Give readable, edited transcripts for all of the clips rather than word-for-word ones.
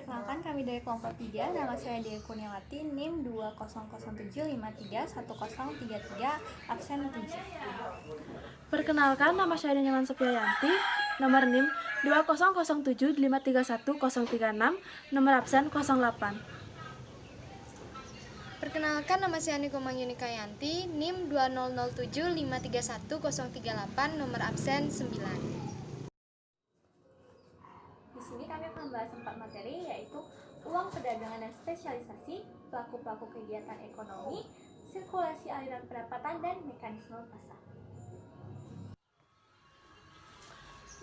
Perkenalkan, kami dari kelompok 3, nama saya Dea Kurniawati, NIM 20070531033, absen 7. Perkenalkan, nama saya Nyaman Sofiayanti, nomor NIM 20075311036, nomor absen 08. Perkenalkan, nama saya Niko Mangyunikayanti, NIM 20075311038, nomor absen 9. Di sini kami akan membahas 4 materi, yaitu uang perdagangan dan spesialisasi, pelaku-pelaku kegiatan ekonomi, sirkulasi aliran pendapatan, dan mekanisme pasar.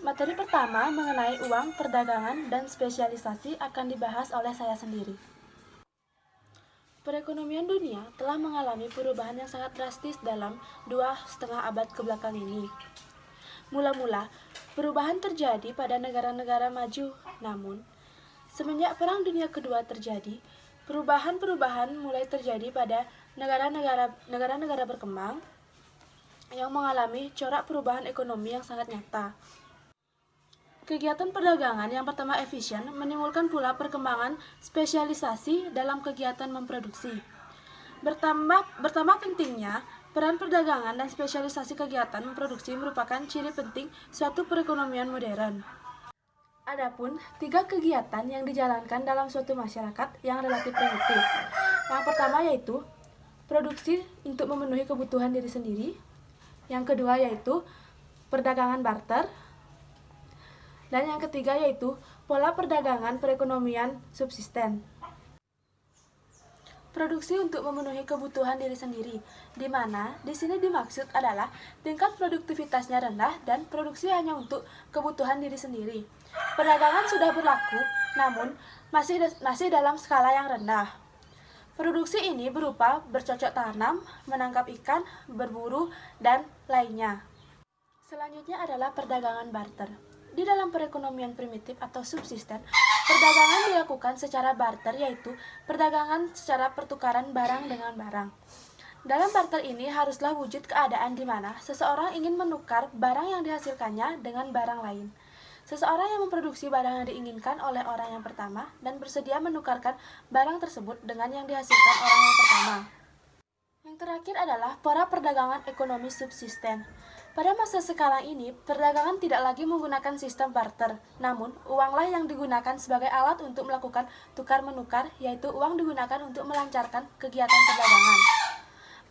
Materi pertama mengenai uang, perdagangan, dan spesialisasi akan dibahas oleh saya sendiri. Perekonomian dunia telah mengalami perubahan yang sangat drastis dalam 2,5 abad kebelakang ini. Mula-mula, perubahan terjadi pada negara-negara maju, namun semenjak Perang Dunia Kedua terjadi, perubahan-perubahan mulai terjadi pada negara-negara berkembang yang mengalami corak perubahan ekonomi yang sangat nyata. Kegiatan perdagangan yang pertama efisien menimbulkan pula perkembangan spesialisasi dalam kegiatan memproduksi. Bertambah pentingnya, peran perdagangan dan spesialisasi kegiatan memproduksi merupakan ciri penting suatu perekonomian modern. Adapun 3 kegiatan yang dijalankan dalam suatu masyarakat yang relatif primitif. Yang pertama yaitu produksi untuk memenuhi kebutuhan diri sendiri. Yang kedua yaitu perdagangan barter. Dan yang ketiga yaitu pola perdagangan perekonomian subsisten. Produksi untuk memenuhi kebutuhan diri sendiri, di mana di sini dimaksud adalah tingkat produktivitasnya rendah dan produksi hanya untuk kebutuhan diri sendiri. Perdagangan sudah berlaku, namun masih dalam skala yang rendah. Produksi ini berupa bercocok tanam, menangkap ikan, berburu, dan lainnya. Selanjutnya adalah perdagangan barter. Di dalam perekonomian primitif atau subsisten, perdagangan dilakukan secara barter, yaitu perdagangan secara pertukaran barang dengan barang. Dalam barter ini haruslah wujud keadaan di mana seseorang ingin menukar barang yang dihasilkannya dengan barang lain. Seseorang yang memproduksi barang yang diinginkan oleh orang yang pertama dan bersedia menukarkan barang tersebut dengan yang dihasilkan orang yang pertama. Yang terakhir adalah pola perdagangan ekonomi subsisten. Pada masa sekarang ini, perdagangan tidak lagi menggunakan sistem barter, namun uanglah yang digunakan sebagai alat untuk melakukan tukar-menukar, yaitu uang digunakan untuk melancarkan kegiatan perdagangan.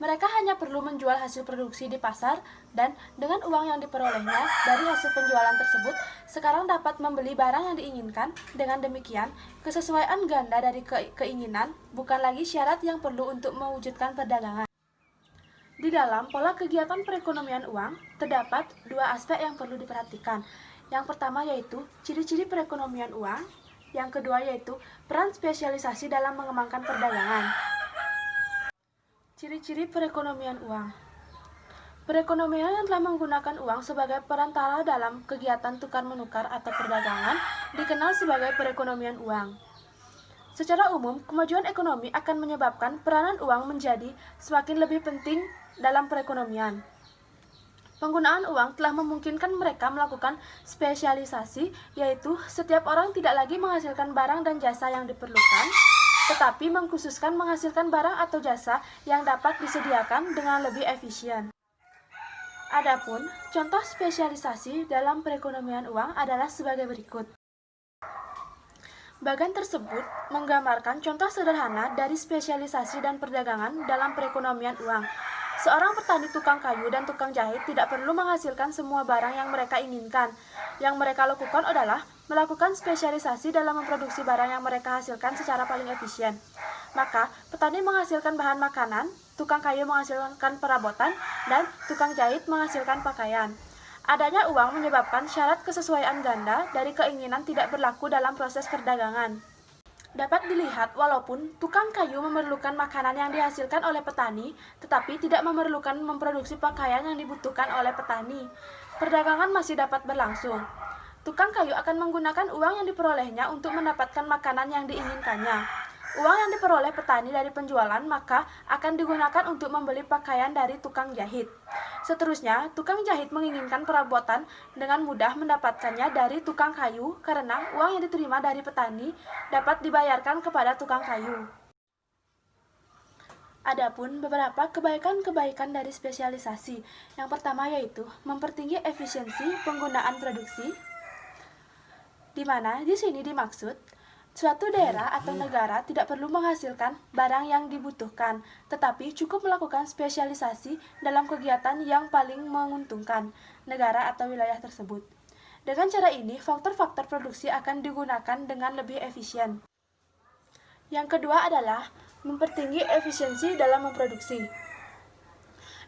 Mereka hanya perlu menjual hasil produksi di pasar, dan dengan uang yang diperolehnya dari hasil penjualan tersebut, sekarang dapat membeli barang yang diinginkan. Dengan demikian, kesesuaian ganda dari keinginan bukan lagi syarat yang perlu untuk mewujudkan perdagangan. Di dalam pola kegiatan perekonomian uang, terdapat 2 aspek yang perlu diperhatikan. Yang pertama yaitu ciri-ciri perekonomian uang, yang kedua yaitu peran spesialisasi dalam mengembangkan perdagangan. Ciri-ciri perekonomian uang. Perekonomian yang telah menggunakan uang sebagai perantara dalam kegiatan tukar-menukar atau perdagangan dikenal sebagai perekonomian uang. Secara umum, kemajuan ekonomi akan menyebabkan peranan uang menjadi semakin lebih penting dalam perekonomian. Penggunaan uang telah memungkinkan mereka melakukan spesialisasi, yaitu setiap orang tidak lagi menghasilkan barang dan jasa yang diperlukan, tetapi mengkhususkan menghasilkan barang atau jasa yang dapat disediakan dengan lebih efisien. Adapun contoh spesialisasi dalam perekonomian uang adalah sebagai berikut. Bagan tersebut menggambarkan contoh sederhana dari spesialisasi dan perdagangan dalam perekonomian uang. Seorang petani tukang kayu dan tukang jahit tidak perlu menghasilkan semua barang yang mereka inginkan. Yang mereka lakukan adalah melakukan spesialisasi dalam memproduksi barang yang mereka hasilkan secara paling efisien. Maka, petani menghasilkan bahan makanan, tukang kayu menghasilkan perabotan, dan tukang jahit menghasilkan pakaian. Adanya uang menyebabkan syarat kesesuaian ganda dari keinginan tidak berlaku dalam proses perdagangan. Dapat dilihat walaupun tukang kayu memerlukan makanan yang dihasilkan oleh petani, tetapi tidak memerlukan memproduksi pakaian yang dibutuhkan oleh petani. Perdagangan masih dapat berlangsung. Tukang kayu akan menggunakan uang yang diperolehnya untuk mendapatkan makanan yang diinginkannya. Uang yang diperoleh petani dari penjualan maka akan digunakan untuk membeli pakaian dari tukang jahit. Seterusnya, tukang jahit menginginkan perabotan dengan mudah mendapatkannya dari tukang kayu karena uang yang diterima dari petani dapat dibayarkan kepada tukang kayu. Adapun beberapa kebaikan-kebaikan dari spesialisasi. Yang pertama yaitu mempertinggi efisiensi penggunaan produksi, di mana di sini dimaksud suatu daerah atau negara tidak perlu menghasilkan barang yang dibutuhkan, tetapi cukup melakukan spesialisasi dalam kegiatan yang paling menguntungkan negara atau wilayah tersebut. Dengan cara ini, faktor-faktor produksi akan digunakan dengan lebih efisien. Yang kedua adalah mempertinggi efisiensi dalam memproduksi.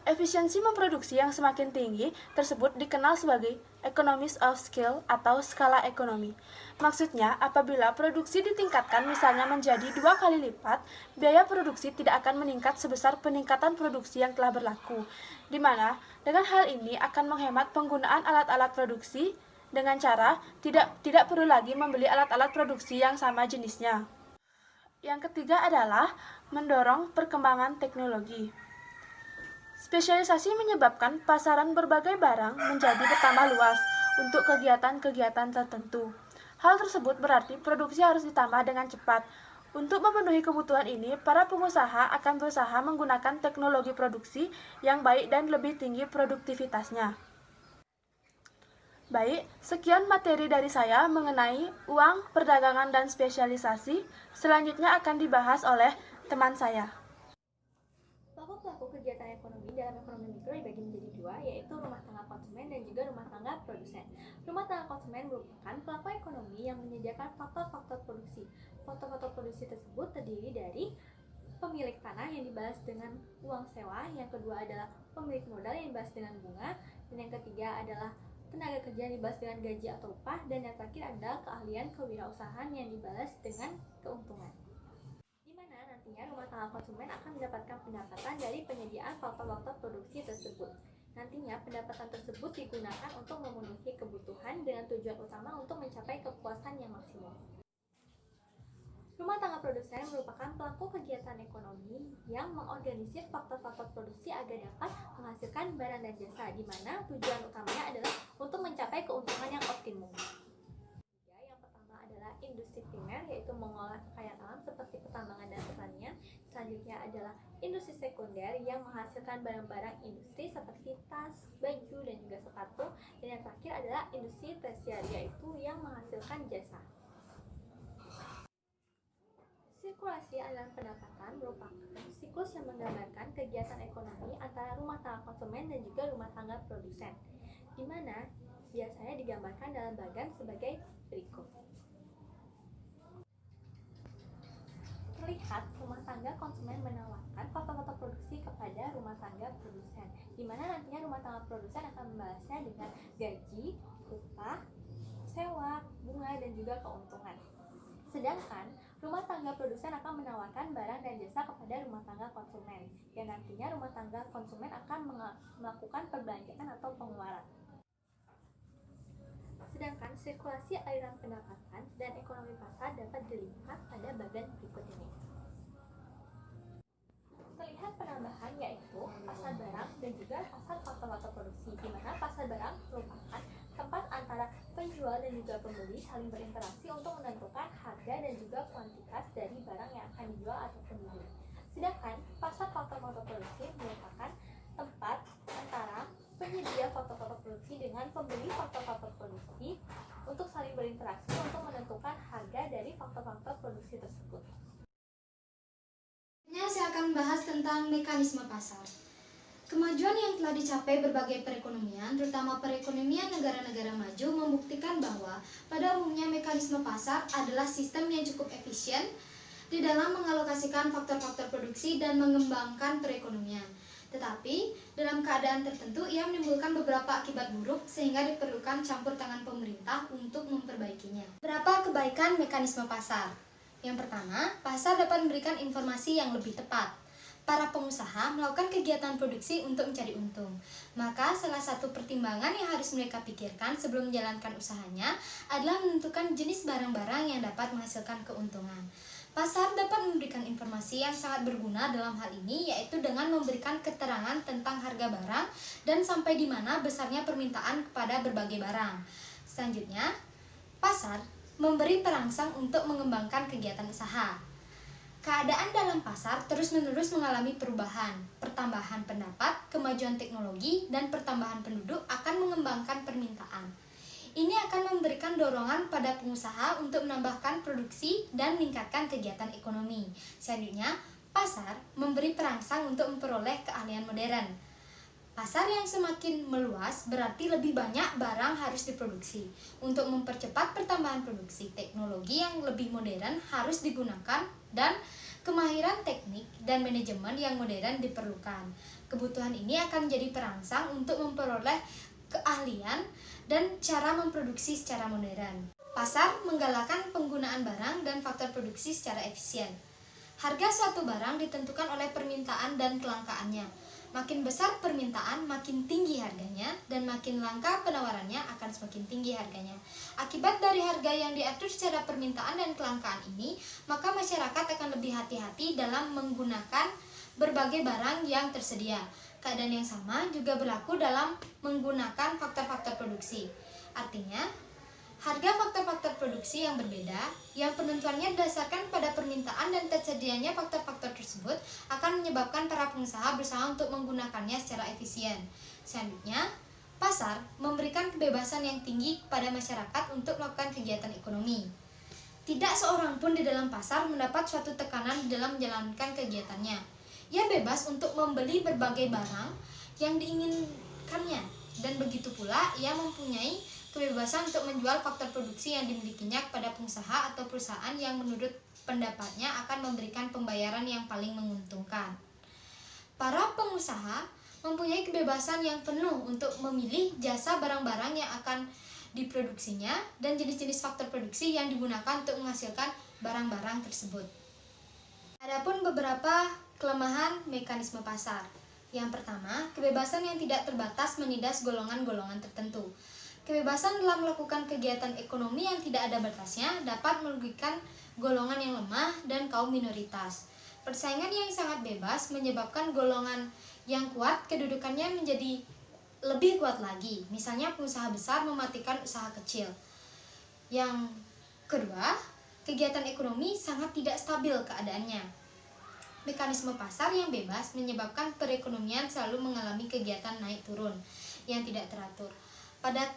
Efisiensi memproduksi yang semakin tinggi tersebut dikenal sebagai economies of scale atau skala ekonomi. Maksudnya, apabila produksi ditingkatkan misalnya menjadi 2 kali lipat, biaya produksi tidak akan meningkat sebesar peningkatan produksi yang telah berlaku, di mana dengan hal ini akan menghemat penggunaan alat-alat produksi dengan cara tidak perlu lagi membeli alat-alat produksi yang sama jenisnya. Yang ketiga adalah mendorong perkembangan teknologi. Spesialisasi menyebabkan pasaran berbagai barang menjadi bertambah luas untuk kegiatan-kegiatan tertentu. Hal tersebut berarti produksi harus ditambah dengan cepat. Untuk memenuhi kebutuhan ini, para pengusaha akan berusaha menggunakan teknologi produksi yang baik dan lebih tinggi produktivitasnya. Baik, sekian materi dari saya mengenai uang, perdagangan, dan spesialisasi. Selanjutnya akan dibahas oleh teman saya. Pelaku-pelaku kegiatan ekonomi dalam ekonomi mikro dibagi menjadi 2, yaitu rumah tangga konsumen dan juga rumah tangga produsen. Rumah tangga konsumen merupakan pelaku ekonomi yang menyediakan faktor-faktor produksi. Faktor-faktor produksi tersebut terdiri dari pemilik tanah yang dibalas dengan uang sewa, yang kedua adalah pemilik modal yang dibalas dengan bunga, dan yang ketiga adalah tenaga kerja yang dibalas dengan gaji atau upah, dan yang terakhir adalah keahlian kewirausahaan yang dibalas dengan keuntungan. Di mana nantinya rumah tangga konsumen akan mendapatkan pendapatan dari penyediaan faktor-faktor produksi tersebut. Nantinya pendapatan tersebut digunakan untuk memenuhi kebutuhan dengan tujuan utama untuk mencapai kepuasan yang maksimum. Rumah tangga produsen merupakan pelaku kegiatan ekonomi yang mengorganisir faktor-faktor produksi agar dapat menghasilkan barang dan jasa, di mana tujuan utamanya adalah untuk mencapai keuntungan yang optimum. Yang pertama adalah industri primer, yaitu mengolah kekayaan alam seperti pertambangan dan pertanian. Selanjutnya adalah industri sekunder yang menghasilkan barang-barang industri seperti tas, baju, dan juga sepatu. Dan yang terakhir adalah industri tersier, yaitu yang menghasilkan jasa. Sirkulasi aliran pendapatan merupakan siklus yang menggambarkan kegiatan ekonomi antara rumah tangga konsumen dan juga rumah tangga produsen, di mana biasanya digambarkan dalam bagan sebagai berikut. Terlihat rumah tangga konsumen menawarkan faktor-faktor produksi kepada rumah tangga produsen, di mana nantinya rumah tangga produsen akan membalasnya dengan gaji, upah, sewa, bunga, dan juga keuntungan. Sedangkan rumah tangga produsen akan menawarkan barang dan jasa kepada rumah tangga konsumen, yang nantinya rumah tangga konsumen akan melakukan perbelanjaan atau pengeluaran. Sedangkan sirkulasi aliran pendapatan dan ekonomi pasar dapat dilihat pada bagian berikut ini. Terlihat penambahan yaitu pasar barang dan juga pasar faktor-faktor produksi, di mana pasar barang merupakan tempat antara penjual dan juga pembeli saling berinteraksi untuk menentukan harga dan juga kuantitas dari barang yang akan dijual ataupun dibeli. Sedangkan pasar faktor-faktor produksi merupakan tempat antara penyedia faktor-faktor produksi dengan pembeli faktor-faktor produksi untuk saling berinteraksi untuk menentukan harga dari faktor-faktor produksi tersebut. Saya akan membahas tentang mekanisme pasar. Kemajuan yang telah dicapai berbagai perekonomian, terutama perekonomian negara-negara maju, membuktikan bahwa pada umumnya mekanisme pasar adalah sistem yang cukup efisien di dalam mengalokasikan faktor-faktor produksi dan mengembangkan perekonomian. Tetapi, dalam keadaan tertentu ia menimbulkan beberapa akibat buruk sehingga diperlukan campur tangan pemerintah untuk memperbaikinya. Berapa kebaikan mekanisme pasar? Yang pertama, pasar dapat memberikan informasi yang lebih tepat. Para pengusaha melakukan kegiatan produksi untuk mencari untung. Maka salah satu pertimbangan yang harus mereka pikirkan sebelum menjalankan usahanya adalah menentukan jenis barang-barang yang dapat menghasilkan keuntungan. Pasar dapat memberikan informasi yang sangat berguna dalam hal ini, yaitu dengan memberikan keterangan tentang harga barang dan sampai di mana besarnya permintaan kepada berbagai barang. Selanjutnya, pasar memberi perangsang untuk mengembangkan kegiatan usaha. Keadaan dalam pasar terus-menerus mengalami perubahan, pertambahan pendapat, kemajuan teknologi, dan pertambahan penduduk akan mengembangkan permintaan. Ini akan memberikan dorongan pada pengusaha untuk menambahkan produksi dan meningkatkan kegiatan ekonomi. Selanjutnya, pasar memberi perangsang untuk memperoleh keahlian modern. Pasar yang semakin meluas berarti lebih banyak barang harus diproduksi. Untuk mempercepat pertambahan produksi, teknologi yang lebih modern harus digunakan dan kemahiran teknik dan manajemen yang modern diperlukan. Kebutuhan ini akan menjadi perangsang untuk memperoleh keahlian dan cara memproduksi secara modern. Pasar menggalakkan penggunaan barang dan faktor produksi secara efisien. Harga suatu barang ditentukan oleh permintaan dan kelangkaannya. Makin besar permintaan, makin tinggi harganya, dan makin langka penawarannya akan semakin tinggi harganya. Akibat dari harga yang diatur secara permintaan dan kelangkaan ini, maka masyarakat akan lebih hati-hati dalam menggunakan berbagai barang yang tersedia. Keadaan yang sama juga berlaku dalam menggunakan faktor-faktor produksi. Artinya, harga faktor-faktor produksi yang berbeda, yang penentuannya didasarkan pada permintaan dan tersedianya faktor-faktor tersebut akan menyebabkan para pengusaha berusaha untuk menggunakannya secara efisien. Selanjutnya, pasar memberikan kebebasan yang tinggi kepada masyarakat untuk melakukan kegiatan ekonomi. Tidak seorang pun di dalam pasar mendapat suatu tekanan di dalam menjalankan kegiatannya. Ia bebas untuk membeli berbagai barang yang diinginkannya, dan begitu pula ia mempunyai kebebasan untuk menjual faktor produksi yang dimilikinya kepada pengusaha atau perusahaan yang menurut pendapatnya akan memberikan pembayaran yang paling menguntungkan. Para pengusaha mempunyai kebebasan yang penuh untuk memilih jasa barang-barang yang akan diproduksinya dan jenis-jenis faktor produksi yang digunakan untuk menghasilkan barang-barang tersebut. Adapun beberapa kelemahan mekanisme pasar. Yang pertama, kebebasan yang tidak terbatas menindas golongan-golongan tertentu. Kebebasan dalam melakukan kegiatan ekonomi yang tidak ada batasnya dapat merugikan golongan yang lemah dan kaum minoritas. Persaingan yang sangat bebas menyebabkan golongan yang kuat kedudukannya menjadi lebih kuat lagi. Misalnya pengusaha besar mematikan usaha kecil. Yang kedua, kegiatan ekonomi sangat tidak stabil keadaannya. Mekanisme pasar yang bebas menyebabkan perekonomian selalu mengalami kegiatan naik turun yang tidak teratur. Pada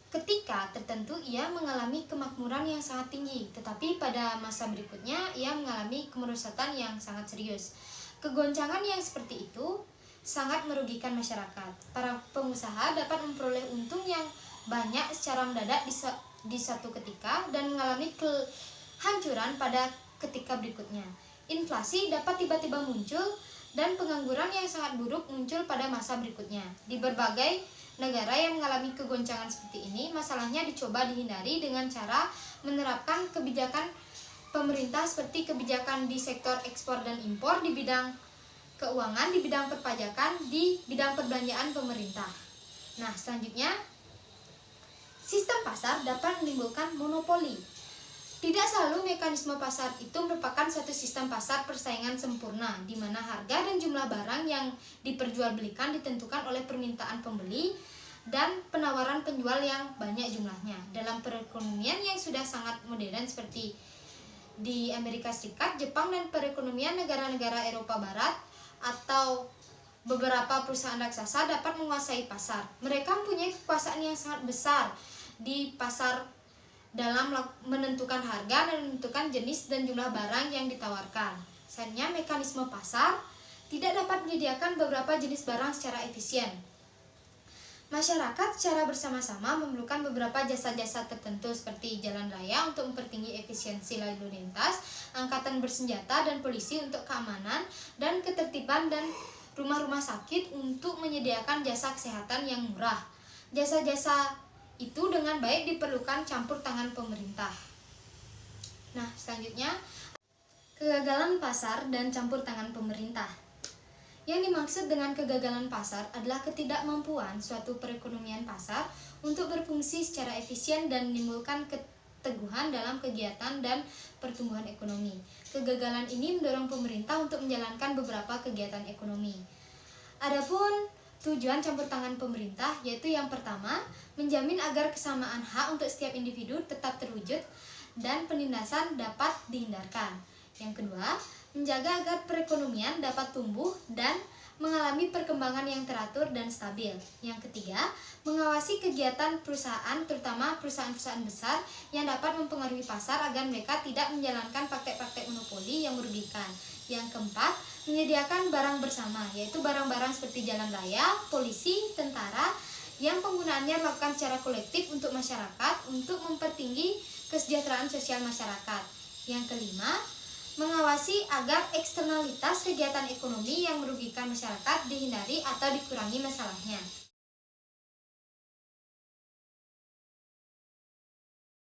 ketika tertentu ia mengalami kemakmuran yang sangat tinggi, tetapi pada masa berikutnya ia mengalami kemerosotan yang sangat serius. Kegoncangan yang seperti itu sangat merugikan masyarakat. Para pengusaha dapat memperoleh untung yang banyak secara mendadak di satu ketika dan mengalami kehancuran pada ketika berikutnya. Inflasi dapat tiba-tiba muncul dan pengangguran yang sangat buruk muncul pada masa berikutnya. Di berbagai negara yang mengalami kegoncangan seperti ini, masalahnya dicoba dihindari dengan cara menerapkan kebijakan pemerintah seperti kebijakan di sektor ekspor dan impor, di bidang keuangan, di bidang perpajakan, di bidang perbelanjaan pemerintah. Nah, selanjutnya, sistem pasar dapat menimbulkan monopoli. Tidak selalu mekanisme pasar itu merupakan suatu sistem pasar persaingan sempurna, di mana harga dan jumlah barang yang diperjualbelikan ditentukan oleh permintaan pembeli dan penawaran penjual yang banyak jumlahnya. Dalam perekonomian yang sudah sangat modern seperti di Amerika Serikat, Jepang, dan perekonomian negara-negara Eropa Barat atau beberapa perusahaan raksasa dapat menguasai pasar. Mereka mempunyai kekuasaan yang sangat besar di pasar dalam menentukan harga dan menentukan jenis dan jumlah barang yang ditawarkan. Selanjutnya, mekanisme pasar tidak dapat menyediakan beberapa jenis barang secara efisien. Masyarakat secara bersama-sama memerlukan beberapa jasa-jasa tertentu seperti jalan raya untuk mempertinggi efisiensi lalu lintas, angkatan bersenjata dan polisi untuk keamanan dan ketertiban, dan rumah-rumah sakit untuk menyediakan jasa kesehatan yang murah. Jasa-jasa itu dengan baik diperlukan campur tangan pemerintah. Nah, selanjutnya, kegagalan pasar dan campur tangan pemerintah. Yang dimaksud dengan kegagalan pasar adalah ketidakmampuan suatu perekonomian pasar untuk berfungsi secara efisien dan menimbulkan keteguhan dalam kegiatan dan pertumbuhan ekonomi. Kegagalan ini mendorong pemerintah untuk menjalankan beberapa kegiatan ekonomi. Adapun tujuan campur tangan pemerintah yaitu yang pertama, menjamin agar kesamaan hak untuk setiap individu tetap terwujud dan penindasan dapat dihindarkan. Yang kedua, menjaga agar perekonomian dapat tumbuh dan mengalami perkembangan yang teratur dan stabil. Yang ketiga, mengawasi kegiatan perusahaan, terutama perusahaan-perusahaan besar yang dapat mempengaruhi pasar agar mereka tidak menjalankan praktek-praktek monopoli yang merugikan. Yang keempat, menyediakan barang bersama, yaitu barang-barang seperti jalan raya, polisi, tentara, yang penggunaannya dilakukan secara kolektif untuk masyarakat untuk mempertinggi kesejahteraan sosial masyarakat. Yang kelima, mengawasi agar eksternalitas kegiatan ekonomi yang merugikan masyarakat dihindari atau dikurangi masalahnya.